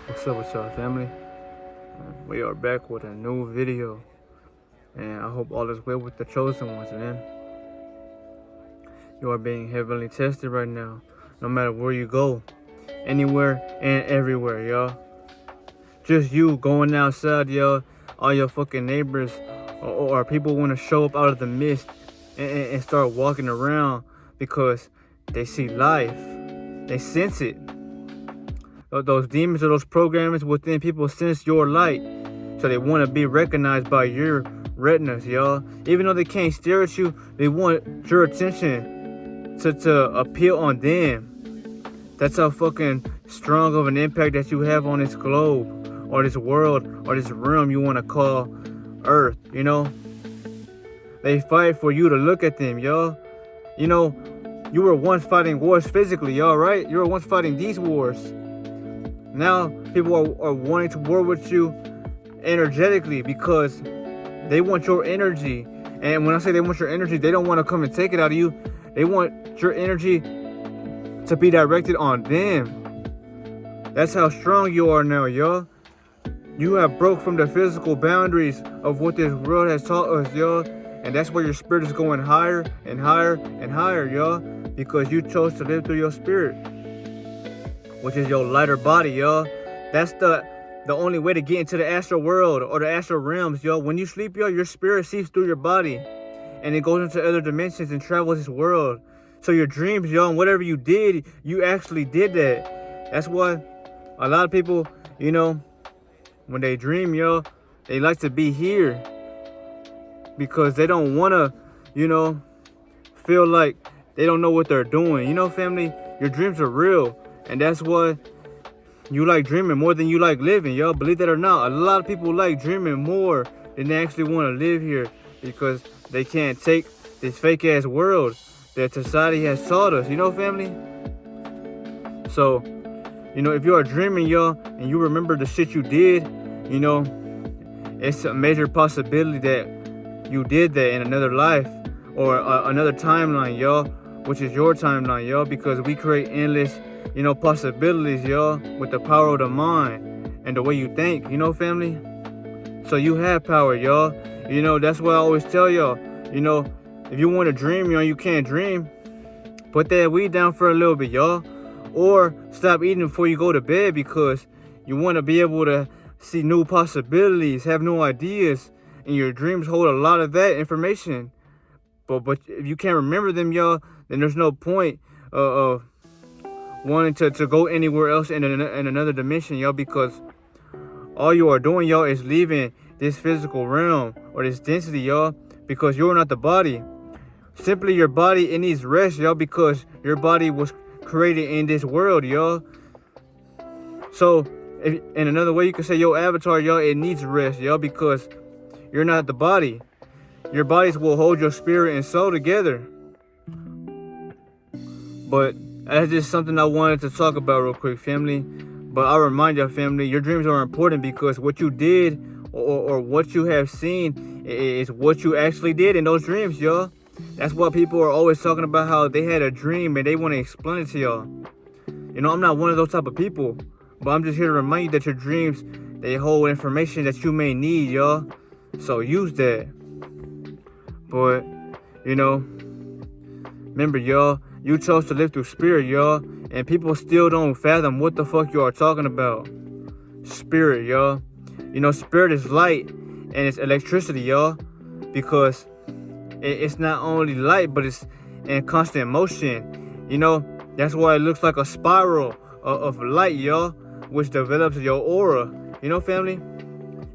What's up with y'all, family? We are back with a new video, and I hope all is well with the chosen ones, man. You are being heavily tested right now, no matter where you go, anywhere and everywhere, y'all. Just you going outside, y'all. All your fucking neighbors or people want to show up out of the mist and start walking around because they see life, they sense it. Those demons or those programs within people sense your light, so they want to be recognized by your retinas, y'all. Even though they can't stare at you, they want your attention to appeal on them. That's how fucking strong of an impact that you have on this globe, or this world, or this realm you want to call Earth, you know? They fight for you to look at them, y'all. You know, you were once fighting wars physically, y'all, right? You were once fighting these wars. Now people are wanting to war with you energetically because they want your energy. And when I say they want your energy, they don't want to come and take it out of you. They want your energy to be directed on them. That's how strong you are now, y'all. You have broke from the physical boundaries of what this world has taught us, y'all. And that's where your spirit is going higher and higher and higher, y'all. Because you chose to live through your spirit, which is your lighter body, y'all. That's the only way to get into the astral world or the astral realms, y'all. When you sleep, y'all, your spirit seeps through your body and it goes into other dimensions and travels this world. So your dreams, y'all, and whatever you did, you actually did that. That's why a lot of people, you know, when they dream, y'all, they like to be here because they don't want to, you know, feel like they don't know what they're doing. You know, family, your dreams are real. And that's why you like dreaming more than you like living, y'all. Believe that or not, a lot of people like dreaming more than they actually want to live here because they can't take this fake ass world that society has taught us, you know, family? So, you know, if you are dreaming, y'all, and you remember the shit you did, you know, it's a major possibility that you did that in another life or another timeline, y'all, which is your timeline, y'all, because we create endless, you know, possibilities, y'all, with the power of the mind and the way you think, you know, family? So you have power, y'all. You know, that's why I always tell y'all, you know, if you want to dream, you know, you can't dream, put that weed down for a little bit, y'all. Or stop eating before you go to bed because you want to be able to see new possibilities, have new ideas, and your dreams hold a lot of that information. But if you can't remember them, y'all, then there's no point of wanting to go anywhere else in another dimension, y'all, because all you are doing, y'all, is leaving this physical realm or this density, y'all, because you're not the body. Simply your body, it needs rest, y'all, because your body was created in this world, y'all. So in another way, you can say your avatar, y'all, it needs rest, y'all, because you're not the body. Your bodies will hold your spirit and soul together. But that's just something I wanted to talk about real quick, family. But I remind y'all, family, your dreams are important because what you did or what you have seen is what you actually did in those dreams, y'all. That's why people are always talking about how they had a dream and they want to explain it to y'all. You know, I'm not one of those type of people, but I'm just here to remind you that your dreams, they hold information that you may need, y'all. So use that. But, you know, remember, y'all, you chose to live through spirit, y'all, and people still don't fathom what the fuck you are talking about. Spirit, y'all. You know, spirit is light and it's electricity, y'all, because it's not only light, but it's in constant motion. You know, that's why it looks like a spiral of light, y'all, which develops your aura. You know, family?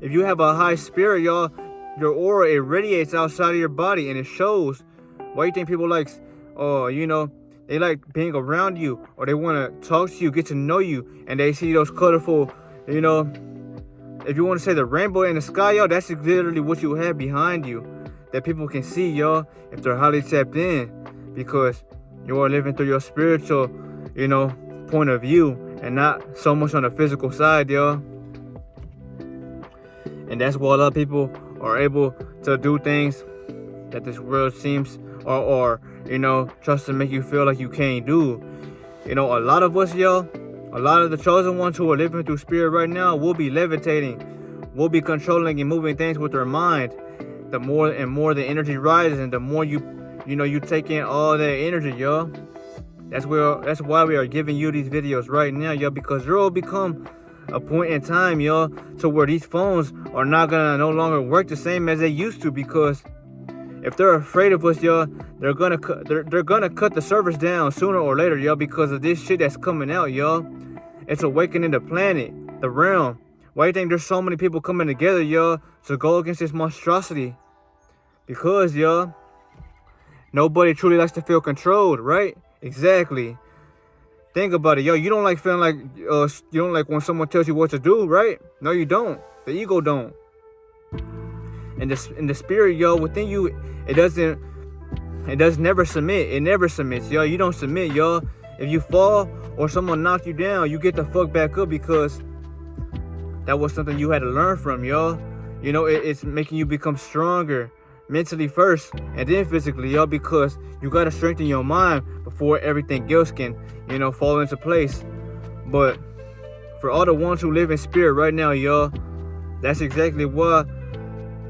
If you have a high spirit, y'all, your aura, it radiates outside of your body and it shows. Why you think people like, you know, they like being around you or they want to talk to you, get to know you, and they see those colorful, you know, if you want to say the rainbow in the sky, y'all, that's literally what you have behind you that people can see, y'all, if they're highly tapped in, because you are living through your spiritual, you know, point of view and not so much on the physical side, y'all. And that's why a lot of people are able to do things that this world seems or you know, tries to make you feel like you can't do. You know, a lot of us, y'all, A lot of the chosen ones who are living through spirit right now will be levitating, will be controlling and moving things with their mind. The more and more the energy rises, and the more you take in all that energy, yo. That's why we are giving you these videos right now, yo, because there will become a point in time, yo, to where these phones are not gonna no longer work the same as they used to, because if they're afraid of us, yo, they're gonna cut the servers down sooner or later, yo, because of this shit that's coming out, yo. It's awakening the planet, the realm. Why do you think there's so many people coming together, yo, to go against this monstrosity? Because, yo, nobody truly likes to feel controlled, right? Exactly. Think about it, yo. You don't like feeling like you don't like when someone tells you what to do, right? No, you don't. The ego don't. And the spirit, yo, within you, it does never submit. It never submits, yo. You don't submit, yo. If you fall or someone knocks you down, you get the fuck back up, because that was something you had to learn from, yo. You know, it's making you become stronger mentally first, and then physically, yo, because you gotta strengthen your mind before everything else can, fall into place. But for all the ones who live in spirit right now, yo, that's exactly why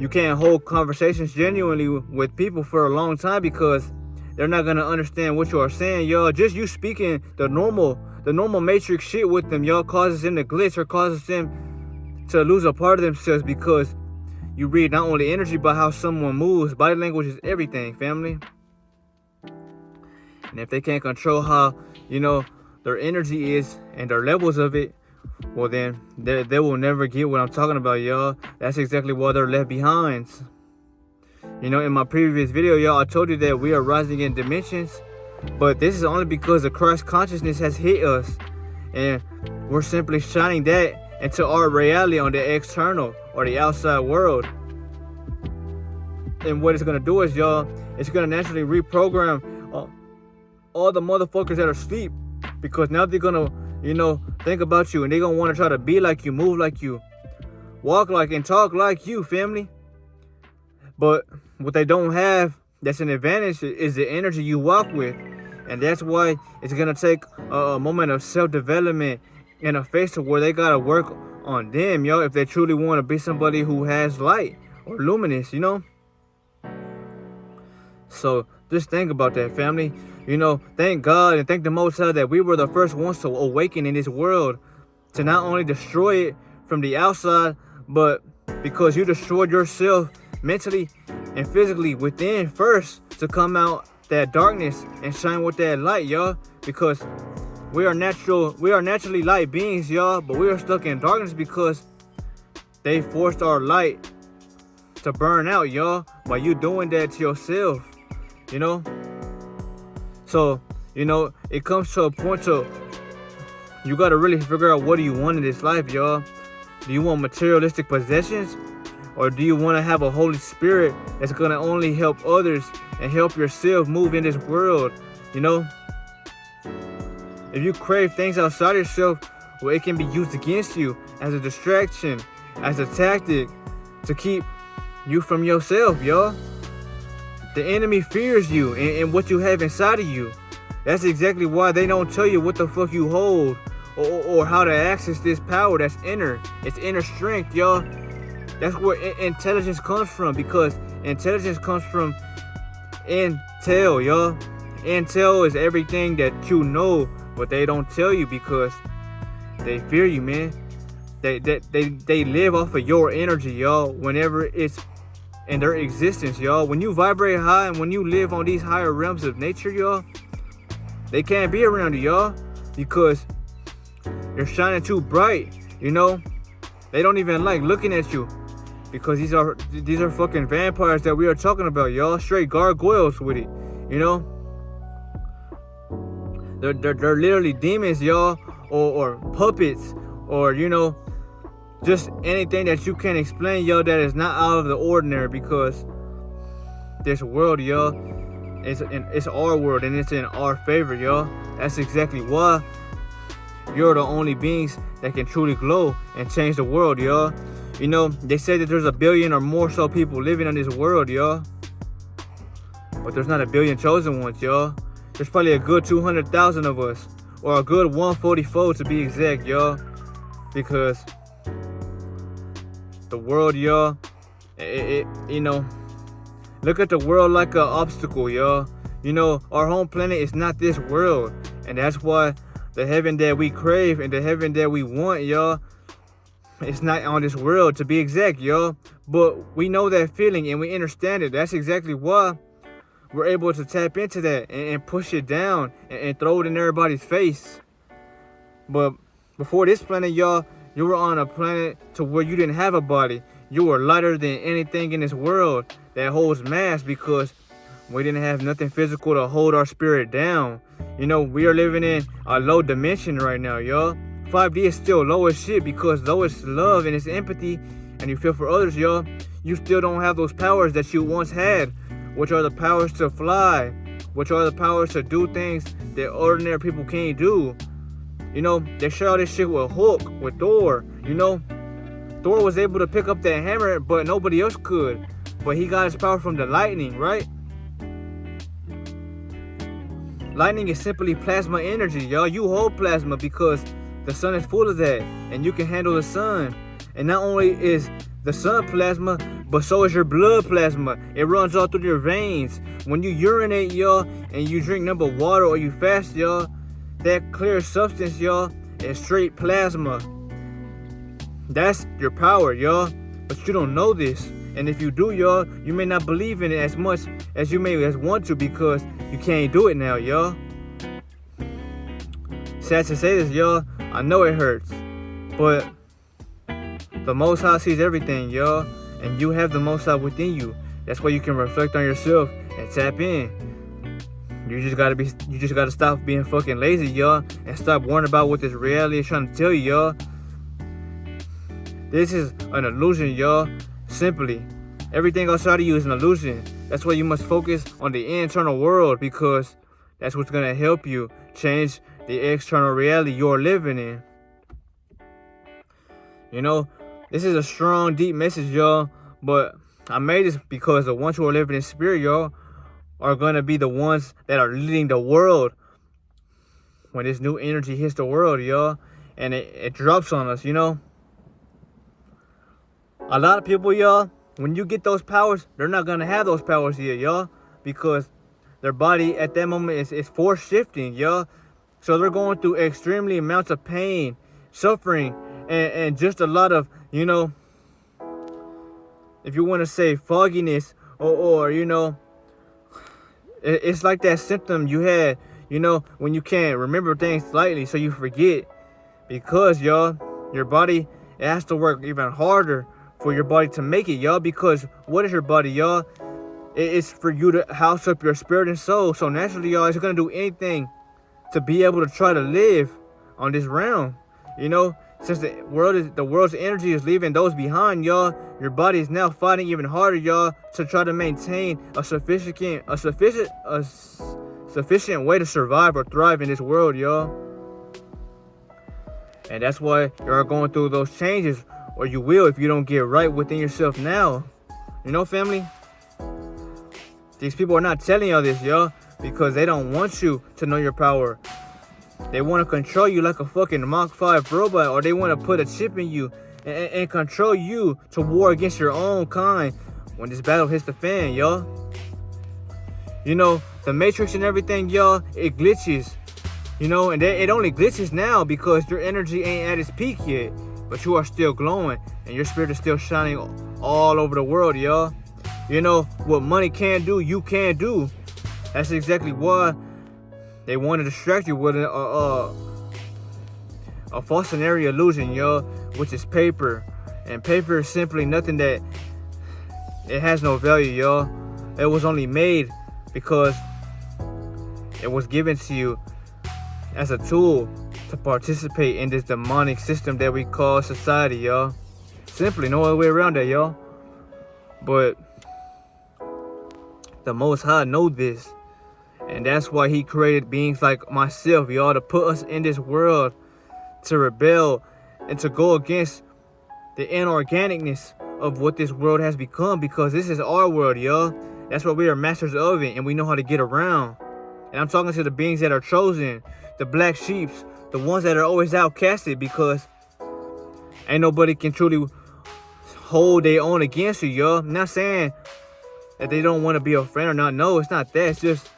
you can't hold conversations genuinely with people for a long time, because they're not gonna understand what you are saying, yo. Just you speaking the normal matrix shit with them, yo, causes them to glitch or causes them to lose a part of themselves, because you read not only energy, but how someone moves. Body language is everything, family. And if they can't control how, their energy is and their levels of it, well then, they will never get what I'm talking about, y'all. That's exactly why they're left behind. In my previous video, y'all, I told you that we are rising in dimensions. But this is only because the Christ consciousness has hit us. And we're simply shining that into our reality on the external or the outside world. And what it's going to do is, y'all, it's going to naturally reprogram all the motherfuckers that are asleep. Because now they're going to, think about you, and they're going to want to try to be like you, move like you, walk like and talk like you, family. But what they don't have that's an advantage is the energy you walk with. And that's why it's going to take a moment of self-development and a phase to where they got to work on them, yo, if they truly want to be somebody who has light or luminous, So just think about that, family. Thank God and thank the Most High that we were the first ones to awaken in this world, to not only destroy it from the outside, but because you destroyed yourself mentally and physically within first, to come out that darkness and shine with that light, y'all. Because we are naturally light beings, y'all, but we are stuck in darkness because they forced our light to burn out, y'all, by you doing that to yourself, So, it comes to a point to you gotta really figure out, what do you want in this life, y'all? Do you want materialistic possessions? Or do you want to have a Holy Spirit that's going to only help others and help yourself move in this world, If you crave things outside yourself, well, it can be used against you as a distraction, as a tactic to keep you from yourself, y'all. The enemy fears you and what you have inside of you. That's exactly why they don't tell you what the fuck you hold or how to access this power that's inner. It's inner strength, y'all. That's where intelligence comes from, because intelligence comes from intel, y'all. Intel is everything that you know, but they don't tell you because they fear you, man. They live off of your energy, y'all, whenever it's in their existence, y'all. When you vibrate high and when you live on these higher realms of nature, y'all, they can't be around you, y'all, because you're shining too bright, They don't even like looking at you, because these are fucking vampires that we are talking about, y'all. Straight gargoyles with it, They're literally demons, y'all, or puppets, or just anything that you can't explain, y'all, that is not out of the ordinary, because this world, y'all, it's our world and it's in our favor, y'all. That's exactly why you're the only beings that can truly glow and change the world, y'all. They say that there's 1 billion or more so people living on this world, y'all. But there's not 1 billion chosen ones, y'all. There's probably a good 200,000 of us or a good 144 to be exact, y'all. Because the world, y'all, look at the world like an obstacle, y'all. Our home planet is not this world. And that's why the heaven that we crave and the heaven that we want, y'all, it's not on this world, to be exact, y'all. But we know that feeling and we understand it. That's exactly why we're able to tap into that and push it down and throw it in everybody's face. But before this planet, y'all, you were on a planet to where you didn't have a body. You were lighter than anything in this world that holds mass, because we didn't have nothing physical to hold our spirit down. We are living in a low dimension right now, y'all. 5D is still low as shit, because though it's love and it's empathy and you feel for others, y'all, you still don't have those powers that you once had, which are the powers to fly, which are the powers to do things that ordinary people can't do. They share all this shit with Hulk, with Thor. Thor was able to pick up that hammer, but nobody else could. But he got his power from the lightning, right? Lightning is simply plasma energy, y'all. You hold plasma because the sun is full of that, and you can handle the sun. And not only is the sun plasma, but so is your blood plasma. It runs all through your veins. When you urinate, y'all, and you drink nothing but water, or you fast, y'all, that clear substance, y'all, is straight plasma. That's your power, y'all. But you don't know this. And if you do, y'all, you may not believe in it as much as you may want to, because you can't do it now, y'all. Sad to say this, y'all. I know it hurts. But the Most High sees everything, y'all. And you have the Most High within you. That's why you can reflect on yourself and tap in. You just gotta stop being fucking lazy, y'all, and stop worrying about what this reality is trying to tell you, y'all. This is an illusion, y'all. Simply, everything outside of you is an illusion. That's why you must focus on the internal world, because that's what's gonna help you change the external reality you're living in. This is a strong, deep message, y'all. But I made this because the ones who are living in spirit, y'all, are gonna be the ones that are leading the world when this new energy hits the world, y'all, and it drops on us. A lot of people, y'all, when you get those powers, they're not gonna have those powers yet, y'all, because their body at that moment is force shifting, y'all. So they're going through extremely amounts of pain, suffering, and just a lot of, if you want to say fogginess, or it's like that symptom you had, when you can't remember things slightly, so you forget. Because, y'all, your body, it has to work even harder for your body to make it, y'all. Because what is your body, y'all? It's for you to house up your spirit and soul. So naturally, y'all, it's going to do anything to be able to try to live on this realm. Since the world's energy is leaving those behind, y'all, your body is now fighting even harder, y'all, to try to maintain a sufficient way to survive or thrive in this world, y'all. And that's why you're going through those changes, or you will if you don't get right within yourself now. Family? These people are not telling y'all this, y'all, because they don't want you to know your power. They want to control you like a fucking Mach 5 robot, or they want to put a chip in you and control you to war against your own kind when this battle hits the fan, y'all. The Matrix and everything, y'all, it glitches. And it only glitches now because your energy ain't at its peak yet. But you are still glowing, and your spirit is still shining all over the world, y'all. What money can do, you can do. That's exactly why they want to distract you with a falsionary illusion, y'all, which is paper. And paper is simply nothing that it has no value, y'all. It was only made because it was given to you as a tool to participate in this demonic system that we call society, y'all. Simply no other way around that, y'all. But the Most High know this. And that's why he created beings like myself, y'all, to put us in this world, to rebel and to go against the inorganicness of what this world has become, because this is our world, y'all. That's why we are masters of it, and we know how to get around. And I'm talking to the beings that are chosen, the black sheeps, the ones that are always outcasted because ain't nobody can truly hold their own against you, yo. I'm not saying that they don't want to be a friend or not. No, it's not that. It's just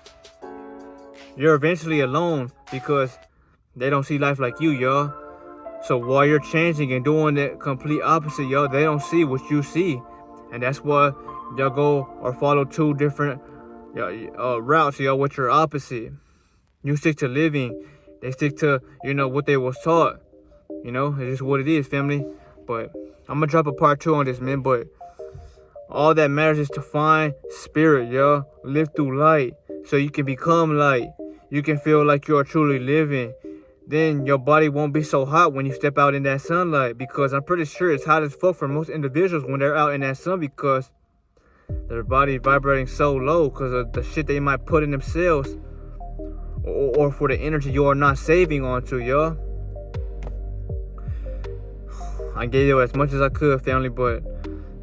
you're eventually alone because they don't see life like you, y'all. So while you're changing and doing the complete opposite, yo, they don't see what you see. And that's why y'all go or follow two different routes, yo, which are opposite. You stick to living. They stick to, what they was taught. It's just what it is, family. But I'm going to drop a part 2 on this, man. But all that matters is to find spirit, yo. Live through light so you can become light. You can feel like you're truly living. Then your body won't be so hot when you step out in that sunlight, because I'm pretty sure it's hot as fuck for most individuals when they're out in that sun because their body is vibrating so low because of the shit they might put in themselves or for the energy you are not saving onto, yo. I gave you as much as I could, family, but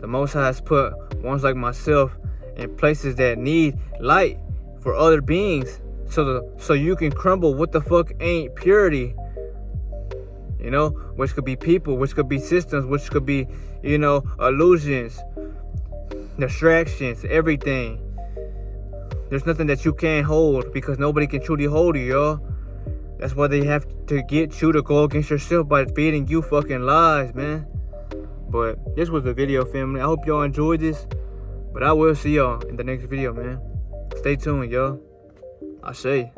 the Most High has put ones like myself in places that need light for other beings. So you can crumble what the fuck ain't purity, which could be people, which could be systems, which could be, illusions, distractions, everything. There's nothing that you can't hold because nobody can truly hold you, yo. That's why they have to get you to go against yourself by feeding you fucking lies, man. But this was the video, family. I hope y'all enjoyed this, but I will see y'all in the next video, man. Stay tuned, y'all. I say.